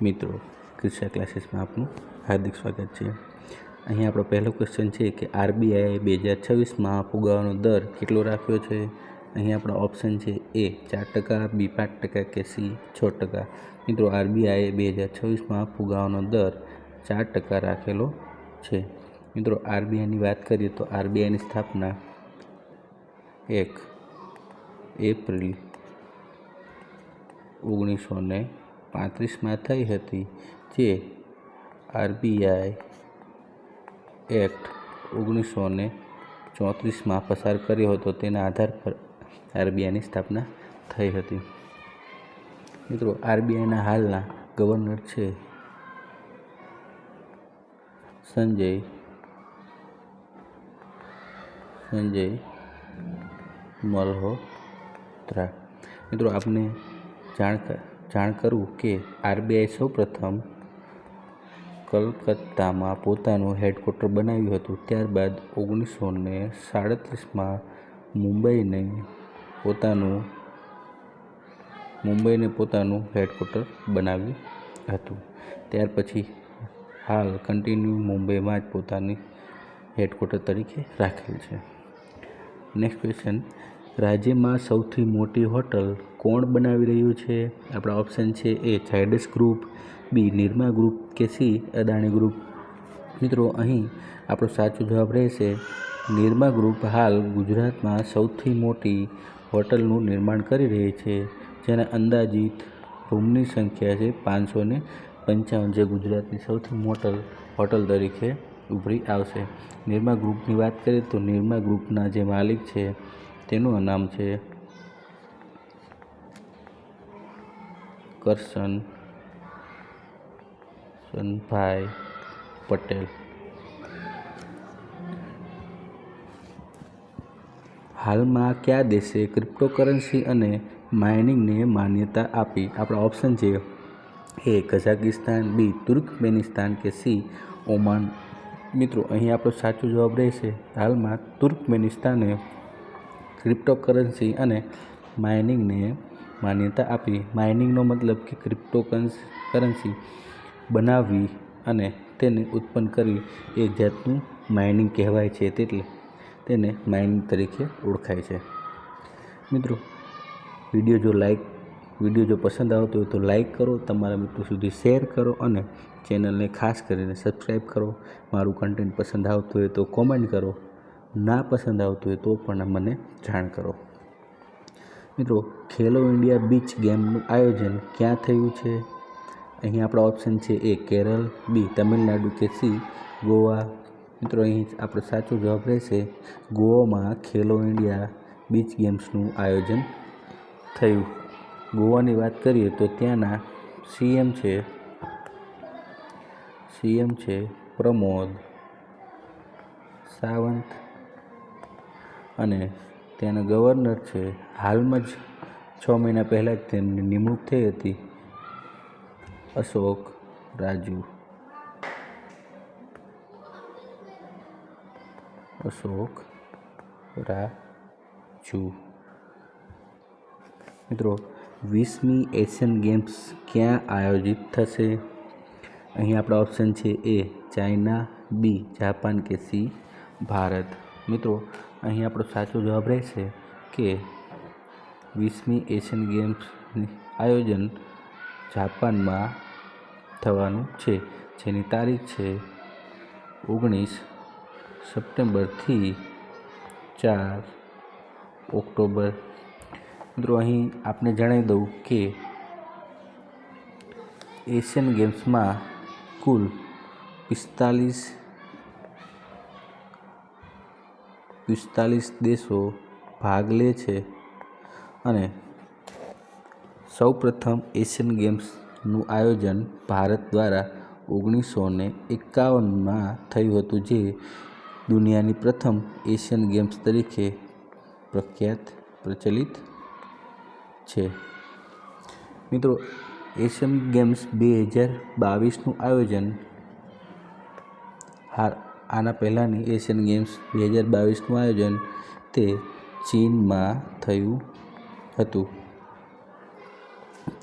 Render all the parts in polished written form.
મિત્રો, ક્રિશા ક્લાસીસમાં આપનું હાર્દિક સ્વાગત છે. અહીં આપણો પહેલો ક્વેશ્ચન છે કે આરબીઆઈએ 2026માં ફુગાવાનો દર કેટલો રાખ્યો છે. અહીં આપણા ઓપ્શન છે એ 4%, બી 5% કે સી 6%. મિત્રો, આરબીઆઈએ 2026માં ફુગાવાનો દર 4% રાખેલો છે. મિત્રો, આરબીઆઈની વાત કરીએ તો આરબીઆઈની સ્થાપના 1 એપ્રિલ 1935માં થઈ હતી, જે આરબીઆઈ એક્ટ 1934માં પસાર કર્યો હતો. તેના આધાર પર આરબીઆઈની સ્થાપના થઈ હતી. મિત્રો, આરબીઆઈના હાલના ગવર્નર છે સંજય મલ્હોત્રા. મિત્રો, આપને જાણ કરું કે આરબીઆઈ સૌપ્રથમ કલકત્તામાં પોતાનું હેડક્વાર્ટર બનાવ્યું હતું. ત્યારબાદ 1937માં મુંબઈને પોતાનું હેડક્વાર્ટર બનાવ્યું હતું. ત્યાર પછી હાલ કન્ટિન્યુ મુંબઈમાં જ પોતાની હેડક્વાર્ટર તરીકે રાખેલ છે. નેક્સ્ટ ક્વેશ્ચન, રાજ્યમાં સૌથી મોટી હોટલ કોણ બનાવી રહ્યું છે. આપણા ઓપ્શન છે એ ઝાયડસ ગ્રુપ, બી નિરમા ગ્રુપ કે સી અદાણી ગ્રુપ. મિત્રો, અહીં આપણો સાચો જવાબ રહેશે નિરમા ગ્રુપ હાલ ગુજરાતમાં સૌથી મોટી હોટલનું નિર્માણ કરી રહી છે, જેના અંદાજિત રૂમની સંખ્યા છે 555, જે ગુજરાતની સૌથી મોટી હોટલ તરીકે ઉભરી આવશે. નિરમા ગ્રુપની વાત કરીએ તો નિરમા ગ્રુપના જે માલિક છે તેનું નામ છે કરશનભાઈ પટેલ. હાલમાં કયા દેશે ક્રિપ્ટોકરન્સી અને માઇનિંગને માન્યતા આપી. આપણા ઓપ્શન છે એ કઝાકિસ્તાન, બી તુર્કમેનિસ્તાન કે સી ઓમાન. મિત્રો, અહીં આપણો સાચો જવાબ રહેશે હાલમાં તુર્કમેનિસ્તાને ક્રિપ્ટોકરન્સી અને માઇનિંગને માન્યતા આપી. માઇનિંગનો મતલબ કે ક્રિપ્ટોકરન્સી બનાવવી અને તેને ઉત્પન્ન કરવી એક જાતનું માઇનિંગ કહેવાય છે, એટલે તેને માઇનિંગ તરીકે ઓળખાય છે. મિત્રો, વિડીયો જો પસંદ આવતો હોય તો લાઈક કરો, તમારા મિત્રો સુધી શેર કરો અને ચેનલને ખાસ કરીને સબસ્ક્રાઈબ કરો. મારું કન્ટેન્ટ પસંદ આવતું હોય તો કોમેન્ટ કરો, ના પસંદ આવતું હોય તો પણ મને જાણ કરો. મિત્રો, ખેલો ઇન્ડિયા બીચ ગેમનું આયોજન ક્યાં થયું છે. અહીં આપણા ઓપ્શન છે એ કેરળ, બી તમિલનાડુ કે સી ગોવા. મિત્રો, અહીં આપણો સાચો જવાબ રહેશે ગોવામાં ખેલો ઇન્ડિયા બીચ ગેમ્સનું આયોજન થયું. ગોવાની વાત કરીએ તો ત્યાંના સીએમ છે પ્રમોદ સાવંત અને ત્યાંના ગવર્નર છે, હાલમાં જ 6 મહિના પહેલાં જ તેમની નિમણૂક થઈ હતી, અશોક રાજુ. મિત્રો, 20મી એશિયન ગેમ્સ ક્યાં આયોજિત થશે. અહીં આપણા ઓપ્શન છે એ ચાઇના, બી જાપાન કે સી ભારત. મિત્રો, અહીં આપણો સાચો જવાબ રહેશે કે 20મી એશિયન ગેમ્સનું આયોજન જાપાનમાં થવાનું છે, જેની તારીખ છે 19 સપ્ટેમ્બરથી 4 ઓક્ટોબર. મિત્રો, અહીં આપને જણાવી દઉં કે એશિયન ગેમ્સમાં કુલ 45 દેશો ભાગ લે છે અને સૌપ્રથમ એશિયન ગેમ્સનું આયોજન ભારત દ્વારા 1951માં થયું હતું, જે દુનિયાની પ્રથમ એશિયન ગેમ્સ તરીકે પ્રચલિત છે. મિત્રો, એશિયન ગેમ્સ 2022નું આયોજન આના પહેલાંની એશિયન ગેમ્સ 2022નું આયોજન તે ચીનમાં થયું હતું.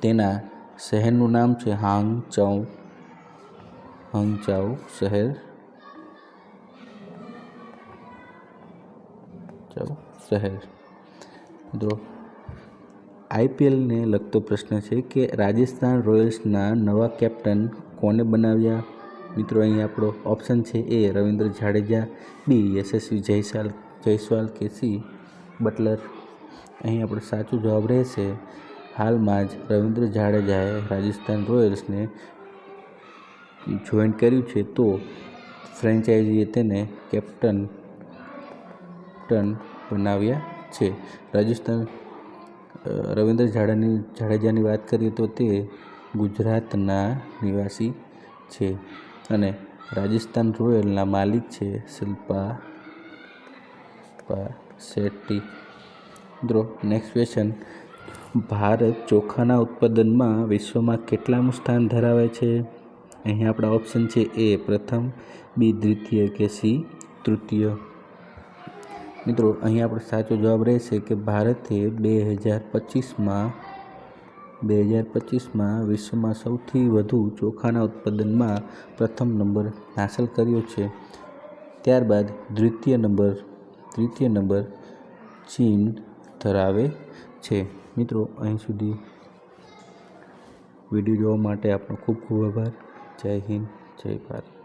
તેના શહેરનું નામ છે હાંગચાઓ શહેર મિત્રો આઈપીએલને લગતો પ્રશ્ન છે કે રાજસ્થાન રોયલ્સના નવા કેપ્ટન કોને બનાવ્યા? મિત્રો અહીં આપણો ઓપ્શન છે એ રવિન્દ્ર જાડેજા, બી યશસ્વી જયસ્વાલ કે સી બટલર. અહીં આપણો સાચો જવાબ રહેશે હાલમાં જ રવિન્દ્ર જાડેજાએ રાજસ્થાન રોયલ્સને જોઈન કર્યું છે, તો ફ્રેન્ચાઇઝીએ તેને કેપ્ટન બનાવ્યા છે. રવિન્દ્ર જાડેજાની વાત કરીએ તો તે ગુજરાતના નિવાસી છે અને રાજસ્થાન રોયલના માલિક છે શિલ્પા શેટ્ટી. મિત્રો નેક્સ્ટ ક્વેશ્ચન, ભારત ચોખાના ઉત્પાદનમાં વિશ્વમાં કેટલામું સ્થાન ધરાવે છે? અહીં આપણા ઓપ્શન છે એ પ્રથમ, બી દ્વિતીય કે સી તૃતીય. મિત્રો અહીં આપણો સાચો જવાબ રહેશે કે ભારતે 2025માં વિશ્વમાં સૌથી વધુ ચોખાના ઉત્પાદનમાં પ્રથમ નંબર હાંસલ કર્યો છે. ત્યારબાદ દ્વિતીય નંબર ચીન ધરાવે છે. મિત્રો અહીં સુધી વિડીયો જોવા માટે આપનો ખૂબ ખૂબ આભાર. જય હિન્દ, જય ભારત.